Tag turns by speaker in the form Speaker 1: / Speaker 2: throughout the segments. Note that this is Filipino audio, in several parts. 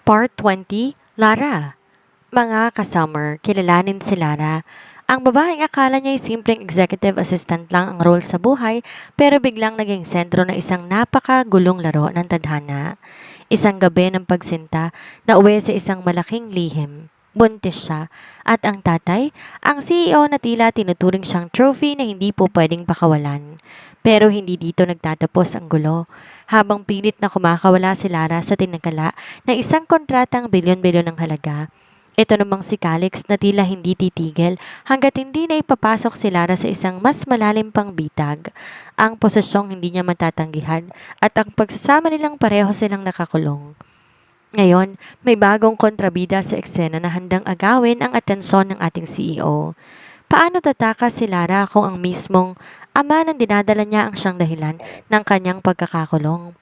Speaker 1: Part 20, Lara. Mga kasummer, kilalanin si Lara. Ang babaeng akala niya ay simpleng executive assistant lang ang role sa buhay pero biglang naging sentro ng isang napakagulong laro ng tadhana. Isang gabi ng pagsinta na uwi sa isang malaking lihim. Buntis siya at ang tatay, ang CEO na tila tinuturing siyang trophy na hindi po pwedeng pakawalan. Pero hindi dito nagtatapos ang gulo. Habang pilit na kumakawala si Lara sa tinagala ng isang kontratang bilyon-bilyon ng halaga, ito namang si Calix na tila hindi titigil hanggat hindi na ipapasok si Lara sa isang mas malalim pang bitag. Ang posesyong hindi niya matatanggihan at ang pagsasama nilang pareho silang nakakulong. Ngayon, may bagong kontrabida sa eksena na handang agawin ang atensyon ng ating CEO. Paano tatakas si Lara kung ang mismong ama ng dinadala niya ang siyang dahilan ng kanyang pagkakakulong?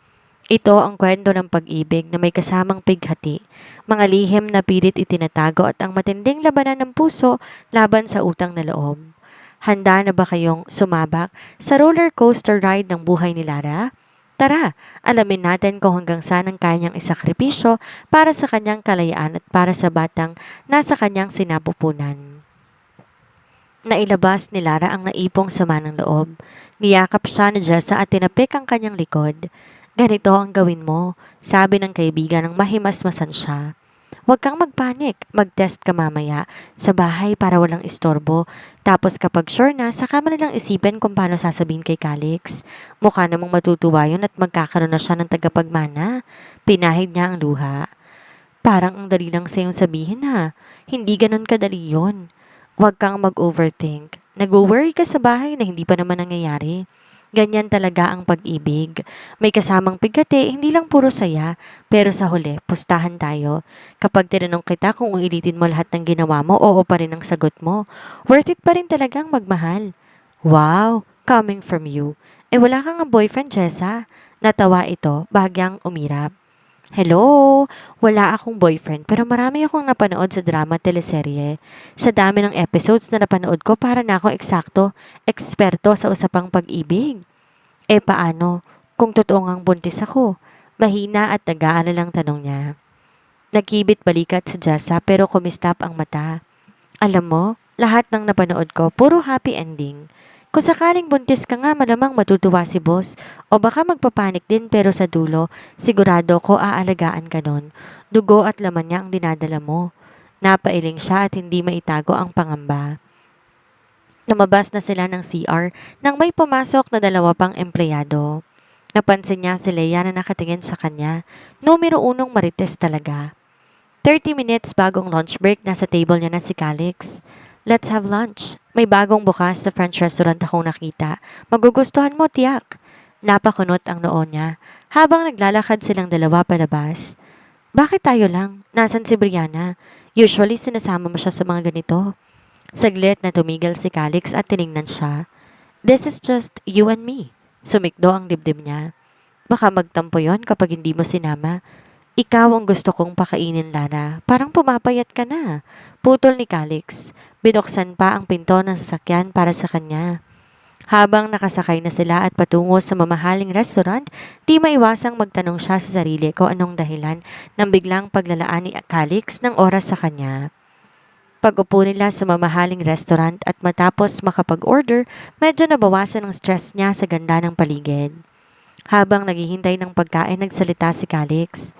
Speaker 1: Ito ang kwento ng pag-ibig na may kasamang pighati, mga lihim na pilit itinatago at ang matinding labanan ng puso laban sa utang na loob. Handa na ba kayong sumabak sa roller coaster ride ng buhay ni Lara? Tara, alamin natin kung hanggang saan ang kanyang isakripisyo para sa kanyang kalayaan at para sa batang nasa kanyang sinapupunan. Nailabas ni Lara ang naipong sama ng loob. Niyakap siya ni Jessa at tinapik ang kanyang likod. Ganito ang gawin mo, sabi ng kaibigan ng mahimasmasan siya. Huwag kang magpanik, mag-test ka mamaya sa bahay para walang istorbo. Tapos kapag sure na, saka mo nilang isipin kung paano sasabihin kay Calix. Mukha namang matutuwa yun at magkakaroon na siya ng tagapagmana. Pinahid niya ang luha. Parang ang dali lang sa'yong sabihin ha. Hindi ganun kadali yun. Huwag kang mag-overthink. Nag-worry ka sa bahay na hindi pa naman nangyayari. Ganyan talaga ang pag-ibig. May kasamang pigate, hindi lang puro saya, pero sa huli, pustahan tayo. Kapag tinanong kita kung ulitin mo lahat ng ginawa mo, oo pa rin ang sagot mo. Worth it pa rin talagang magmahal. Wow, coming from you. Wala kang ang boyfriend, Jessa. Natawa ito, bahagyang umirap. Hello, wala akong boyfriend pero marami akong napanood sa drama at teleserye. Sa dami ng episodes na napanood ko para na akong eksperto sa usapang pag-ibig. Paano kung totoo ngang buntis ako? Mahina at nag-aalalang tanong niya. Nagkibit balikat sa Jessa pero kumistap ang mata. Alam mo, lahat ng napanood ko puro happy ending. Kung sakaling buntis ka nga malamang matutuwa si boss o baka magpapanik din pero sa dulo sigurado ko aalagaan ka nun. Dugo at laman niya ang dinadala mo. Napailing siya at hindi maitago ang pangamba. Lumabas na sila ng CR nang may pumasok na dalawa pang empleyado. Napansin niya si Leia na nakatingin sa kanya. Numero 1 marites talaga. 30 minutes bagong lunch break, nasa table niya na si Calix. Let's have lunch. May bagong bukas na French restaurant akong nakita. Magugustuhan mo, tiyak. Napakunot ang noo niya habang naglalakad silang dalawa palabas. Bakit tayo lang? Nasaan si Brianna? Usually sinasama mo siya sa mga ganito. Saglit na tumigil si Calix at tiningnan siya. This is just you and me. Sumikdo ang dibdib niya. Baka magtampo yon kapag hindi mo sinama. Ikaw ang gusto kong pakainin, Lara. Parang pumapayat ka na. Putol ni Calix. Binuksan pa ang pinto ng sasakyan para sa kanya. Habang nakasakay na sila at patungo sa mamahaling restaurant, di maiwasang magtanong siya sa sarili kung anong dahilan ng biglang paglalaan ni Calix ng oras sa kanya. Pag-upo nila sa mamahaling restaurant at matapos makapag-order, medyo nabawasan ang stress niya sa ganda ng paligid. Habang naghihintay ng pagkain, nagsalita si Calix.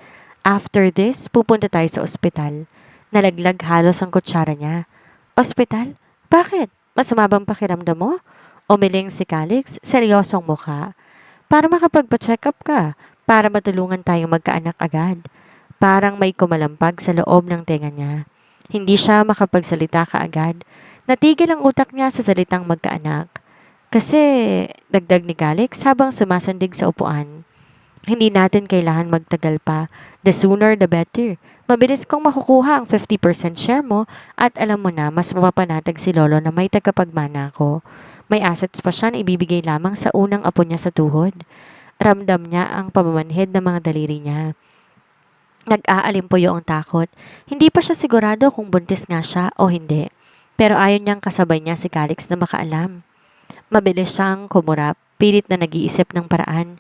Speaker 1: After this, pupunta tayo sa ospital. Nalaglag halos ang kutsara niya. Ospital? Bakit? Masama bang pakiramdam mo? Umiling si Calix, seryosong mukha. Para makapagpa-check up ka, para matulungan tayong magkaanak agad. Parang may kumalampag sa loob ng tenga niya. Hindi siya makapagsalita kaagad. Natigil ang utak niya sa salitang magkaanak. Kasi, dagdag ni Calix habang sumasandig sa upuan. Hindi natin kailangan magtagal pa. The sooner the better. Mabilis kong makukuha ang 50% share mo at alam mo na mas mapapanatag si Lolo na may tagapagmana ko. May assets pa siya na ibibigay lamang sa unang apo niya sa tuhod. Ramdam niya ang pamamanhid ng mga daliri niya. Nag-aalimpuyo ang takot. Hindi pa siya sigurado kung buntis nga siya o hindi. Pero ayon niyang kasabay niya si Calix na makaalam. Mabilis siyang kumurap, pilit na nag-iisip ng paraan.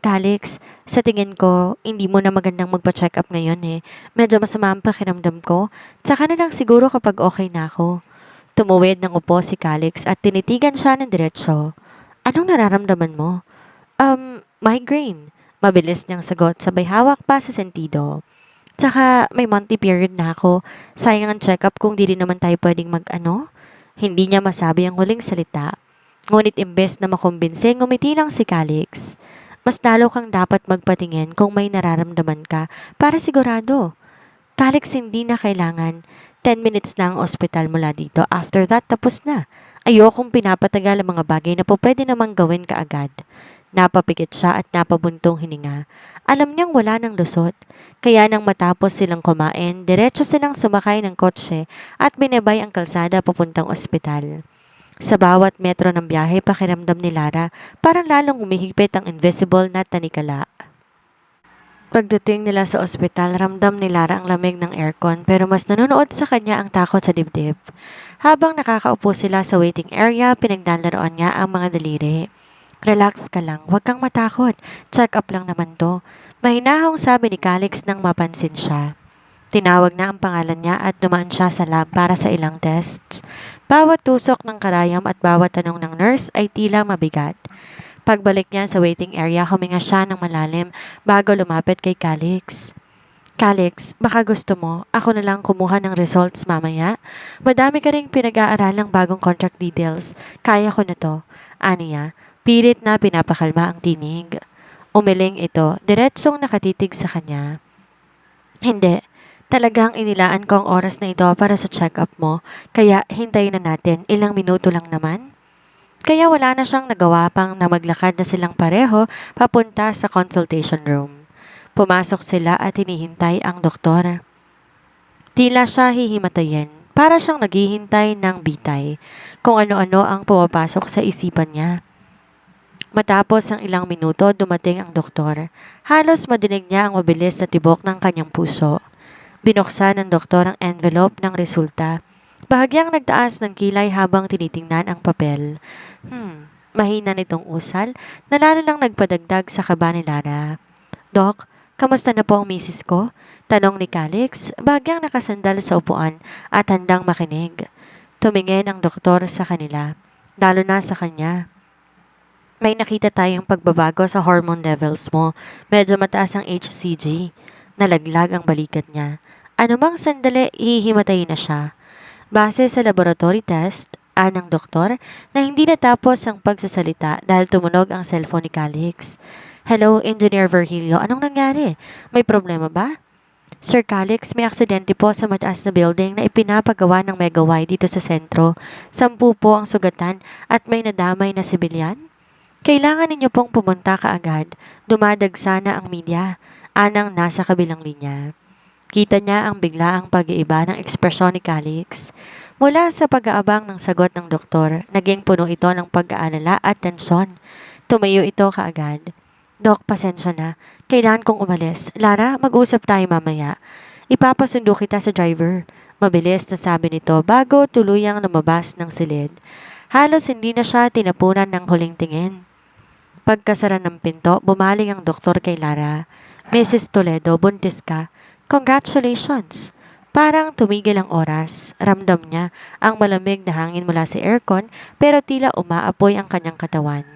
Speaker 1: Calix, sa tingin ko, hindi mo na magandang magpa-check up ngayon eh. Medyo masama ang pakiramdam ko. Tsaka na lang siguro kapag okay na ako. Tumuwid ng upo si Calix at tinitigan siya ng diretsyo. Anong nararamdaman mo? Migraine. Mabilis niyang sagot sabay hawak pa sa sentido. Tsaka may monthly period na ako. Sayang ang check-up kung di rin naman tayo pwedeng mag-ano. Hindi niya masabi ang huling salita. Ngunit imbes na makumbinse, ngumiti lang si Calix. Mas lalo kang dapat magpatingin kung may nararamdaman ka para sigurado. Calix, hindi na kailangan. 10 minutes na ang ospital mula dito. After that, tapos na. Ayokong pinapatagal ang mga bagay na po pwede namang gawin kaagad. Napapikit siya at napabuntong hininga. Alam niyang wala ng lusot. Kaya nang matapos silang kumain, diretso silang sumakay ng kotse at binebay ang kalsada papuntang ospital. Sa bawat metro ng biyahe, pakiramdam ni Lara parang lalong umihigpit ang invisible na tanikala. Pagdating nila sa ospital, ramdam ni Lara ang lamig ng aircon pero mas nanonood sa kanya ang takot sa dibdib. Habang nakakaupo sila sa waiting area, pinagdalaroan niya ang mga daliri. Relax ka lang, huwag kang matakot. Check up lang naman to. Mahinahong sabi ni Calix nang mapansin siya. Tinawag na ang pangalan niya at dumaan siya sa lab para sa ilang tests. Bawat tusok ng karayam at bawat tanong ng nurse ay tila mabigat. Pagbalik niya sa waiting area, huminga siya ng malalim bago lumapit kay Calix. Calix, baka gusto mo, ako na lang kumuha ng results mamaya. Madami ka ring pinag-aaralang bagong contract details. Kaya ko na to. Aniya, pilit na pinapakalma ang tinig. Umiling ito, diretsong nakatitig sa kanya. Hindi. Talagang inilaan ko ang oras na ito para sa check-up mo, kaya hintayin na natin, ilang minuto lang naman. Kaya wala na siyang nagawa pang na maglakad na silang pareho papunta sa consultation room. Pumasok sila at hinihintay ang doktor. Tila siya hihimatayin, para siyang naghihintay ng bitay, kung ano-ano ang pumapasok sa isipan niya. Matapos ang ilang minuto, dumating ang doktor. Halos madinig niya ang mabilis na tibok ng kanyang puso. Binuksan ng doktor ang envelope ng resulta. Bahagyang nagtaas ng kilay habang tinitingnan ang papel. Mahina nitong usal na lalo lang nagpadagdag sa kaba ni Lara. Dok, kamusta na po ang misis ko? Tanong ni Calix, bahagyang nakasandal sa upuan at handang makinig. Tumingin ang doktor sa kanila, lalo na sa kanya. May nakita tayong pagbabago sa hormone levels mo. Medyo mataas ang HCG. Nalaglag ang balikat niya. Anumang sandali, hihimatayin na siya. Base sa laboratory test, ng doktor na hindi natapos ang pagsasalita dahil tumunog ang cellphone ni Calix. Hello, Engineer Virgilio. Anong nangyari? May problema ba? Sir Calix, may aksidente po sa mataas na building na ipinapagawa ng Megaway dito sa sentro. 10 po ang sugatan at may nadamay na sibilyan. Kailangan ninyo pong pumunta kaagad. Dumadagsa na ang media. Anang nasa kabilang linya. Kita niya ang biglaang pag-iiba ng ekspresyon ni Calix. Mula sa pag-aabang ng sagot ng doktor, naging puno ito ng pag-aalala at tensyon. Tumayo ito kaagad. Dok, pasensya na. Kailangan kong umalis. Lara, mag-usap tayo mamaya. Ipapasundo kita sa driver. Mabilis na sabi nito bago tuluyang lumabas ng silid. Halos hindi na siya tinapunan ng huling tingin. Pagkasara ng pinto, bumaling ang doktor kay Lara. Mrs. Toledo, buntis ka. Congratulations! Parang tumigil ang oras. Ramdam niya ang malamig na hangin mula sa aircon pero tila umaapoy ang kanyang katawan.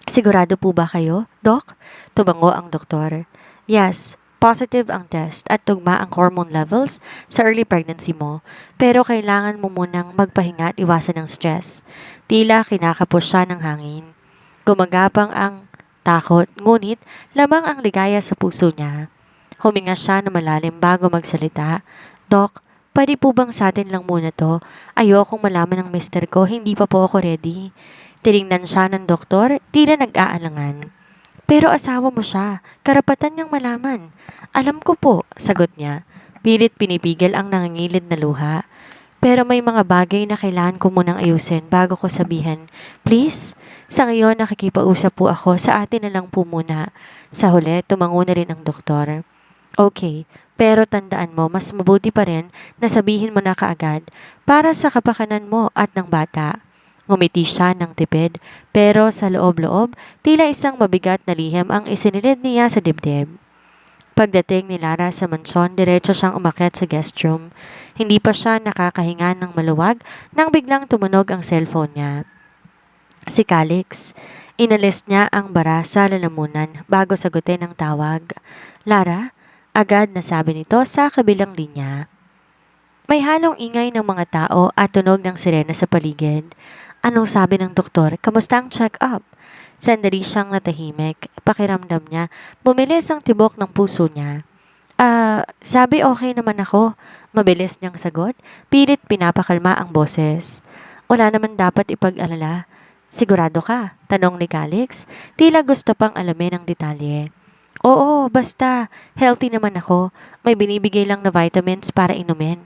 Speaker 1: Sigurado po ba kayo, Doc? Tumango ang doktor. Yes, positive ang test at tugma ang hormone levels sa early pregnancy mo. Pero kailangan mo munang magpahinga at iwasan ng stress. Tila kinakapos siya ng hangin. Gumagapang ang takot, ngunit lamang ang ligaya sa puso niya. Huminga siya na malalim bago magsalita. Doc, pwede po bang sa atin lang muna to? Ayokong malaman ng mister ko, hindi pa po ako ready. Tiningnan siya ng doktor, tila nag-aalangan. Pero asawa mo siya, karapatan niyang malaman. Alam ko po, sagot niya. Pilit pinipigil ang nangingilid na luha. Pero may mga bagay na kailangan ko munang ayusin bago ko sabihin. Please? Sa ngayon nakikipausap po ako, sa atin na lang po muna. Sa huli, tumango na rin ang doktor. Okay, pero tandaan mo, mas mabuti pa rin na sabihin mo na kaagad para sa kapakanan mo at ng bata. Ngumiti siya ng tipid, pero sa loob-loob, tila isang mabigat na lihim ang isinilid niya sa dibdib. Pagdating ni Lara sa mansyon, diretso siyang umakyat sa guest room. Hindi pa siya nakakahinga ng maluwag nang biglang tumunog ang cellphone niya. Si Calix. Inalis niya ang bara sa lalamunan bago sagutin ang tawag. Lara, agad nasabi nito sa kabilang linya. May halong ingay ng mga tao at tunog ng sirena sa paligid. Anong sabi ng doktor? Kamusta ang check-up? Sandali siyang natahimik. Pakiramdam niya, bumilis ang tibok ng puso niya. Sabi okay naman ako. Mabilis niyang sagot, pilit pinapakalma ang boses. Wala naman dapat ipag-alala. Sigurado ka? Tanong ni Calix. Tila gusto pang alamin ang detalye. Oo, basta. Healthy naman ako. May binibigay lang na vitamins para inumin.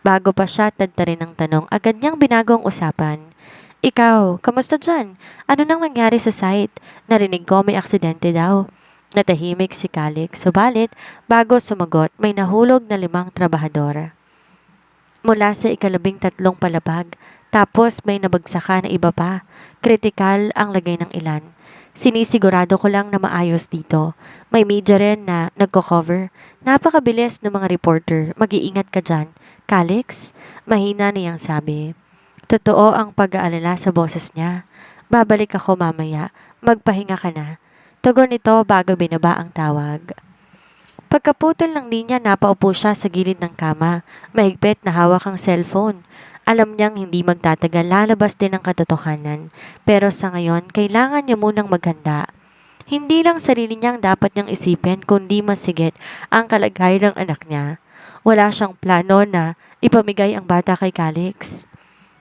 Speaker 1: Bago pa siya tadtarin ng tanong, agad niyang binagong usapan. Ikaw, kamusta dyan? Ano nang nangyari sa site? Narinig ko may aksidente daw. Natahimik si Calix, subalit bago sumagot may nahulog na 5 trabahador. Mula sa ika-13 palapag, tapos may nabagsakan na iba pa. Kritikal ang lagay ng ilan. Sinisigurado ko lang na maayos dito. May media rin na nagko-cover. Napakabilis ng mga reporter. Mag-iingat ka dyan. Calix, mahina niyang sabi. Totoo ang pag-aalala sa boses niya. Babalik ako mamaya. Magpahinga ka na. Tugon nito bago binaba ang tawag. Pagkaputol ng linya, napaupo siya sa gilid ng kama. Mahigpit na hawak ang cellphone. Alam niyang hindi magtatagal, lalabas din ang katotohanan. Pero sa ngayon, kailangan niya munang maghanda. Hindi lang sarili niyang dapat niyang isipin, kundi masigit ang kalagayan ng anak niya. Wala siyang plano na ipamigay ang bata kay Calix.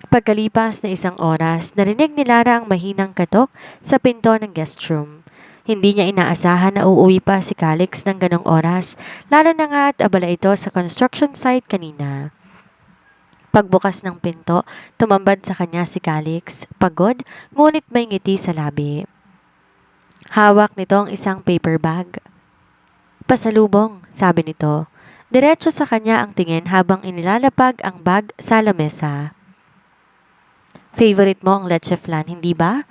Speaker 1: Pagkalipas na 1 oras, narinig ni Lara ang mahinang katok sa pinto ng guest room. Hindi niya inaasahan na uuwi pa si Calix ng ganong oras, lalo na nga at abala ito sa construction site kanina. Pagbukas ng pinto, tumambad sa kanya si Calix, pagod, ngunit may ngiti sa labi. Hawak nito ang isang paper bag. Pasalubong, sabi nito. Diretso sa kanya ang tingin habang inilalapag ang bag sa lamesa. Favorite mo ang leche flan, hindi ba?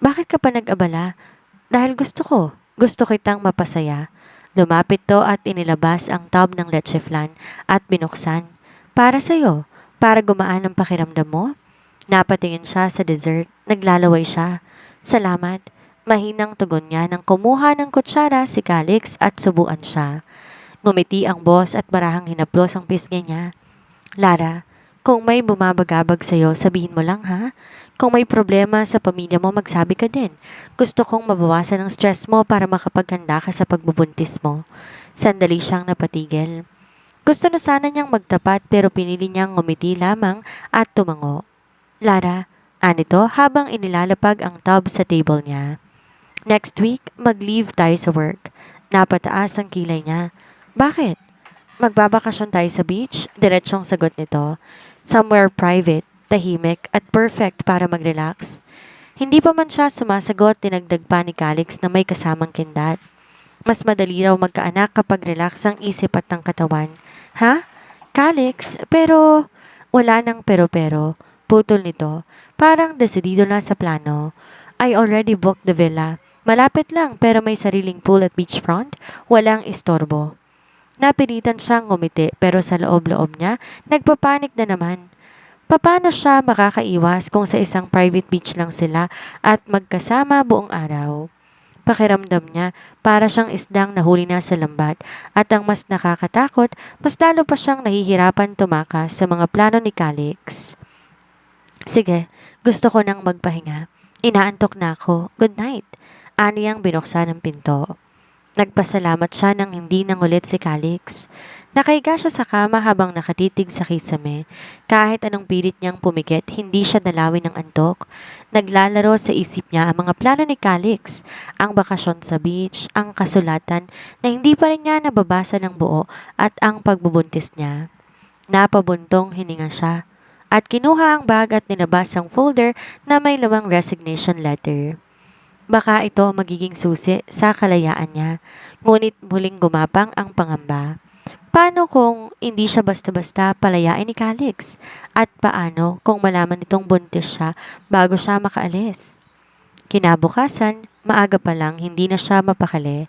Speaker 1: Bakit ka pa nag-abala? Dahil gusto ko. Gusto kitang mapasaya. Lumapit to at inilabas ang tub ng leche flan at binuksan. Para sa'yo. Para gumaan ang pakiramdam mo. Napatingin siya sa dessert. Naglalaway siya. Salamat. Mahinang tugon niya nang kumuha ng kutsara si Calix at subuan siya. Ngumiti ang boss at marahang hinaplos ang pisngi niya. Lara, kung may bumabagabag sa'yo, sabihin mo lang ha. Kung may problema sa pamilya mo, magsabi ka din. Gusto kong mabawasan ang stress mo para makapaghanda ka sa pagbubuntis mo. Sandali siyang napatigil. Gusto na sana niyang magtapat pero pinili niyang ngumiti lamang at tumango. Lara, anito habang inilalapag ang tub sa table niya. Next week, mag-leave tayo sa work. Napataas ang kilay niya. Bakit? Magbabakasyon tayo sa beach? Diretsyong sagot nito. Somewhere private, tahimik at perfect para mag-relax. Hindi pa man siya sumasagot, dinagdag pa ni Calix na may kasamang kindat. Mas madali raw magkaanak kapag relax ang isip at ang katawan. Ha? Calix? Pero wala nang pero-pero. Putol nito. Parang desidido na sa plano. I already booked the villa. Malapit lang pero may sariling pool at beachfront. Walang istorbo. Napilitan siyang ngumiti pero sa loob-loob niya, nagpapanik na naman. Paano siya makakaiwas kung sa isang private beach lang sila at magkasama buong araw? Pakiramdam niya para siyang isdang nahuli na sa lambat at ang mas nakakatakot, mas lalo pa siyang nahihirapan tumakas sa mga plano ni Calix. Sige, gusto ko nang magpahinga. Inaantok na ako. Good night. Aniyang binuksan ang pinto. Nagpasalamat siya nang hindi nangulit si Calix. Nakahiga siya sa kama habang nakatitig sa kisame. Kahit anong pilit niyang pumikit, hindi siya dalawin ng antok. Naglalaro sa isip niya ang mga plano ni Calix, ang bakasyon sa beach, ang kasulatan na hindi pa rin niya nababasa ng buo at ang pagbubuntis niya. Napabuntong hininga siya at kinuha ang bag at ninabas ang folder na may lamang resignation letter. Baka ito magiging susi sa kalayaan niya, ngunit muling gumapang ang pangamba. Paano kung hindi siya basta-basta palayain ni Calix? At paano kung malaman nitong buntis siya bago siya makaalis? Kinabukasan, maaga pa lang hindi na siya mapakali.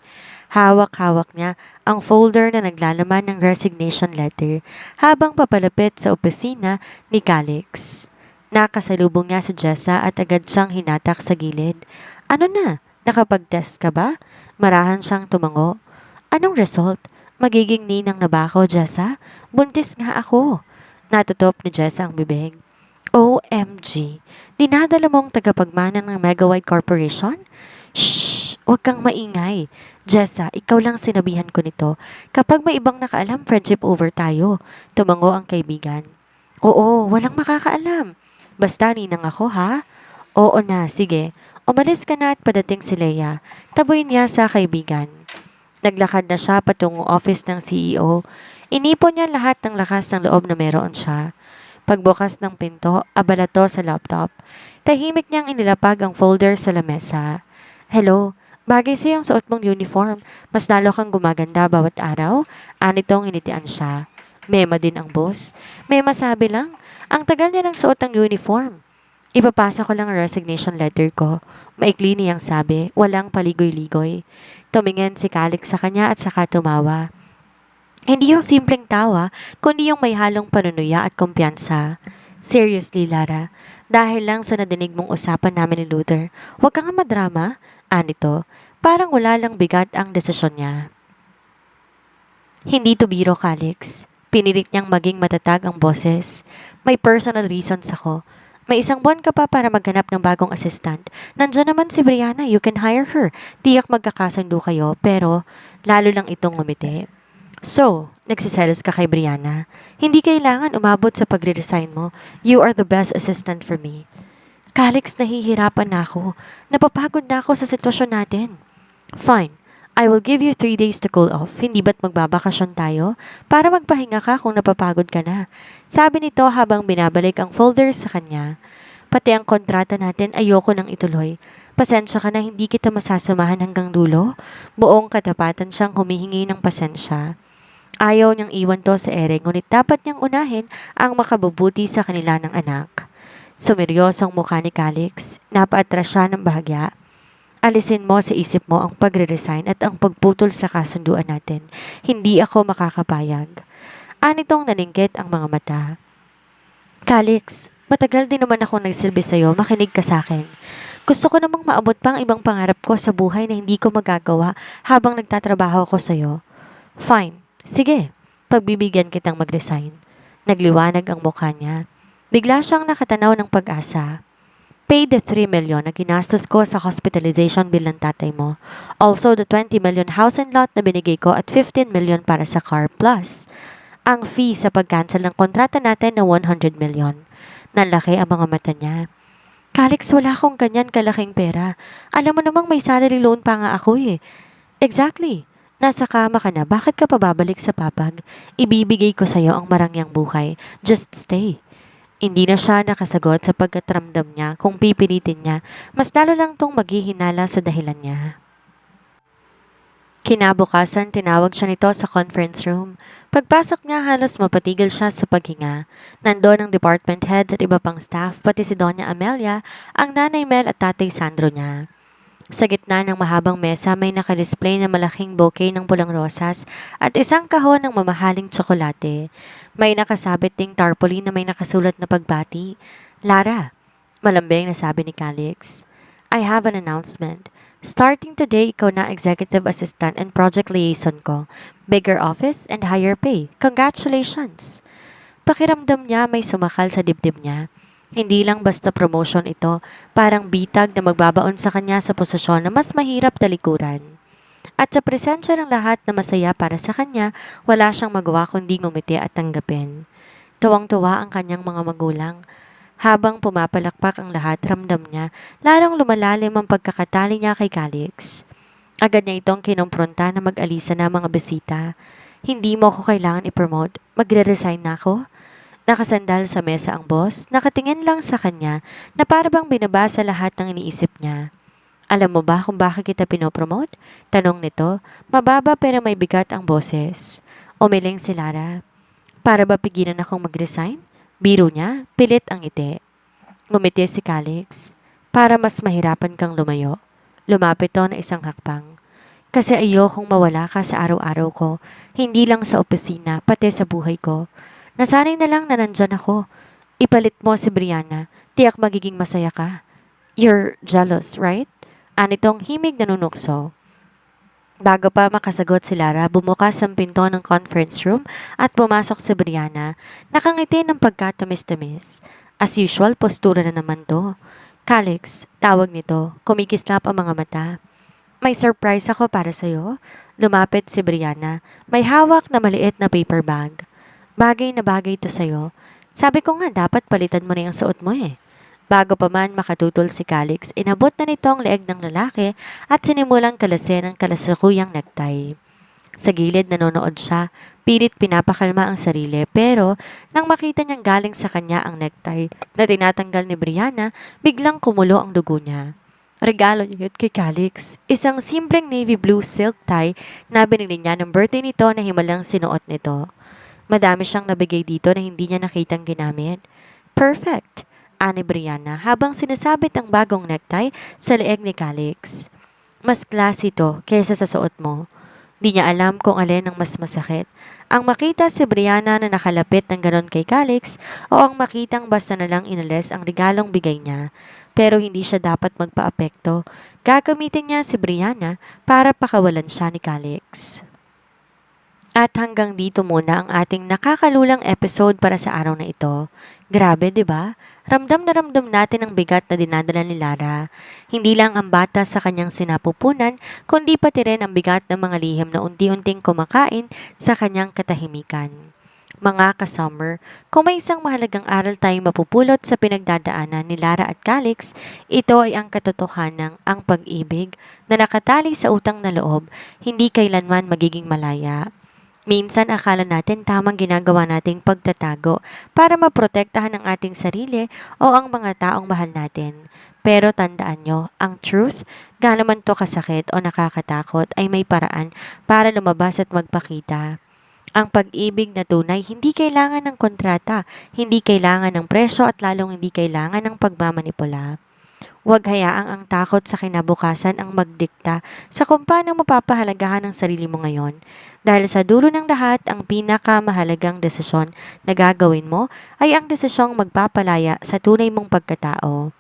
Speaker 1: Hawak-hawak niya ang folder na naglalaman ng resignation letter habang papalapit sa opisina ni Calix. Nakasalubong niya si Jessa at agad siyang hinatak sa gilid. Ano na? Nakapag-test ka ba? Marahan siyang tumango. Anong result? Magiging ninang na ba ako, Jessa? Buntis nga ako. Natutop ni Jessa ang bibig. OMG, dinadala mong tagapagmana ng Megawide Corporation? Shh! Huwag kang maingay. Jessa, ikaw lang sinabihan ko nito. Kapag may ibang nakaalam, friendship over tayo. Tumango ang kaibigan. Oo, walang makakaalam. Basta ninang ako, ha? Oo na, sige. Umalis ka na at padating si Leia. Taboy niya sa kaibigan. Naglakad na siya patungong office ng CEO. Inipon niya lahat ng lakas ng loob na meron siya. Pagbukas ng pinto, abala to sa laptop. Tahimik niyang inilapag ang folder sa lamesa. Hello, bagay sa iyong suot mong uniform. Mas lalo kang gumaganda bawat araw. Anitong initian siya. Mema din ang boss. May masabi lang, ang tagal niya ng suot ng uniform. Ipapasa ko lang ang resignation letter ko. Maikli niyang sabi, walang paligoy-ligoy. Tumingin si Calix sa kanya at saka tumawa. Hindi yung simpleng tawa, kundi yung may halong panunuya at kumpiyansa. Seriously, Lara, dahil lang sa nadinig mong usapan namin ni Luther, huwag ka nga madrama, anito, parang wala lang bigat ang desisyon niya. Hindi to biro, Calix. Pinilit niyang maging matatag ang boses. May personal reasons ako. May isang buwan ka pa para maghanap ng bagong assistant. Nandiyan naman si Brianna, you can hire her. Tiyak magkakasundo kayo, pero lalo lang itong ngumiti. So, nagsiselos ka kay Brianna. Hindi kailangan umabot sa pagre-resign mo. You are the best assistant for me. Calix, nahihirapan na ako. Napapagod na ako sa sitwasyon natin. Fine. I will give you 3 days to cool off. Hindi ba't magbabakasyon tayo? Para magpahinga ka kung napapagod ka na. Sabi nito habang binabalik ang folder sa kanya. Pati ang kontrata natin ayoko nang ituloy. Pasensya ka na hindi kita masasamahan hanggang dulo. Buong katapatan siyang humihingi ng pasensya. Ayaw niyang iwan to sa ere, ngunit dapat niyang unahin ang makabubuti sa kanila ng anak. Sumeryosong mukha ni Calix, napaatras siya ng bahagya. Alisin mo sa isip mo ang pagre-resign at ang pagputol sa kasunduan natin. Hindi ako makakapayag. Anitong naningkit ang mga mata. Calix, matagal din naman ako nagsilbi sa'yo, makinig ka sa akin. Gusto ko namang maabot pa ang ibang pangarap ko sa buhay na hindi ko magagawa habang nagtatrabaho ako sa'yo. Fine. Sige, pagbibigyan kitang mag-resign. Nagliwanag ang mukha niya. Bigla siyang nakatanaw ng pag-asa. Pay the 3 million na ginastos ko sa hospitalization bill ng tatay mo. Also the 20 million house and lot na binigay ko at 15 million para sa car plus ang fee sa pag-cancel ng kontrata natin na 100 million. Nalaki ang mga mata niya. Calix, wala akong ganyan kalaking pera. Alam mo namang may salary loan pa nga ako eh. Exactly. Nasa kama ka na, bakit ka pa babalik sa papag? Ibibigay ko sa'yo ang marangyang buhay. Just stay. Hindi na siya nakasagot sapagkat ramdam niya kung pipilitin niya, mas lalo lang tong maghihinala sa dahilan niya. Kinabukasan, tinawag siya nito sa conference room. Pagpasok niya, halos mapatigil siya sa paghinga. Nandoon ang department heads at iba pang staff, pati si Doña Amelia, ang nanay Mel at tatay Sandro niya. Sa gitna ng mahabang mesa may nakadisplay na malaking bouquet ng pulang rosas at isang kahon ng mamahaling tsokolate. May nakasabit ding tarpaulin na may nakasulat na pagbati. Lara, malambing na sabi ni Calix. I have an announcement. Starting today, ikaw na executive assistant and project liaison ko. Bigger office and higher pay. Congratulations! Pakiramdam niya may sumakal sa dibdib niya. Hindi lang basta promotion ito, parang bitag na magbabaon sa kanya sa posisyon na mas mahirap talikuran. At sa presensya ng lahat na masaya para sa kanya, wala siyang magawa kundi ngumiti at tanggapin. Tuwang-tuwa ang kanyang mga magulang. Habang pumapalakpak ang lahat, ramdam niya, lalong lumalalim ang pagkakatali niya kay Calix. Agad niya itong kinumpronta na mag-alisa na mga bisita. Hindi mo ako kailangan i-promote, magre-resign na ako. Nakasandal sa mesa ang boss, nakatingin lang sa kanya na parabang binabasa lahat ng iniisip niya. Alam mo ba kung bakit kita pinopromote? Tanong nito, mababa pero may bigat ang boses. Umiling si Lara. Para ba pigilan akong mag-resign? Biro niya, pilit ang ngiti. Ngumiti si Calix. Para mas mahirapan kang lumayo. Lumapit to na isang hakbang. Kasi ayokong mawala ka sa araw-araw ko. Hindi lang sa opisina, pati sa buhay ko. Nasanay na lang na nandyan ako. Ipalit mo si Brianna. Tiyak magiging masaya ka. You're jealous, right? Anitong himig na nunukso. Bago pa makasagot si Lara, bumukas ang pinto ng conference room at pumasok si Brianna. Nakangiti ng pagkatamis-tamis. As usual, postura na naman to. Calix, tawag nito, kumikislap ang mga mata. May surprise ako para sa'yo. Lumapit si Brianna. May hawak na maliit na paper bag. Bagay na bagay to sa'yo. Sabi ko nga dapat palitan mo na yung suot mo eh. Bago pa man makatutol si Calix, inabot na nito ang leeg ng lalaki at sinimulang kalasin ang kalasakuyang necktie. Sa gilid nanonood siya, pilit pinapakalma ang sarili pero nang makita niyang galing sa kanya ang necktie na tinatanggal ni Brianna, biglang kumulo ang dugo niya. Regalo niya yun kay Calix, isang simpleng navy blue silk tie na binili niya ng birthday nito na himalang sinuot nito. Madami siyang nabigay dito na hindi niya nakitang ginamit. Perfect! Ani Brianna habang sinasabit ang bagong necktie sa leeg ni Calix. Mas classy to kaysa sa suot mo. Di niya alam kung alin ang mas masakit. Ang makita si Brianna na nakalapit ng ganon kay Calix o ang makitang basta na lang inalis ang regalong bigay niya. Pero hindi siya dapat magpaapekto. Gagamitin niya si Brianna para pakawalan siya ni Calix. At hanggang dito muna ang ating nakakalulang episode para sa araw na ito. Grabe, 'di ba? Ramdam na ramdam natin ang bigat na dinadala ni Lara. Hindi lang ang bata sa kanyang sinapupunan, kundi pati rin ang bigat ng mga lihim na unti-unting kumakain sa kanyang katahimikan. Mga kasummer, kung may isang mahalagang aral tayong mapupulot sa pinagdadaanan ni Lara at Calix, ito ay ang katotohanan ang pag-ibig na nakatali sa utang na loob, hindi kailanman magiging malaya. Minsan akala natin tamang ginagawa nating pagtatago para maprotektahan ang ating sarili o ang mga taong mahal natin. Pero tandaan nyo, ang truth, gaano man to kasakit o nakakatakot ay may paraan para lumabas at magpakita. Ang pag-ibig na tunay, hindi kailangan ng kontrata, hindi kailangan ng presyo at lalong hindi kailangan ng pagmamanipula. Huwag hayaang ang takot sa kinabukasan ang magdikta sa kung paano mapapahalagahan ang sarili mo ngayon. Dahil sa dulo ng lahat, ang pinakamahalagang desisyon na gagawin mo ay ang desisyong magpapalaya sa tunay mong pagkatao.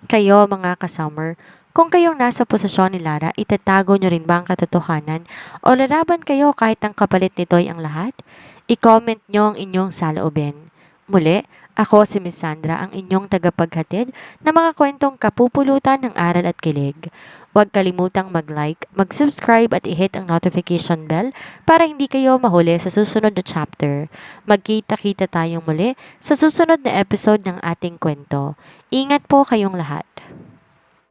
Speaker 1: Kayo mga kasummer, kung kayong nasa posisyon ni Lara, itatago nyo rin ba ang katotohanan o lalaban kayo kahit ang kapalit nito ay ang lahat? I-comment nyo ang inyong saloobin. Muli, ako si Miss Sandra, ang inyong tagapaghatid ng mga kwentong kapupulutan ng aral at kilig. Huwag kalimutang mag-like, mag-subscribe at i-hit ang notification bell para hindi kayo mahuli sa susunod na chapter. Magkita-kita tayong muli sa susunod na episode ng ating kwento. Ingat po kayong lahat.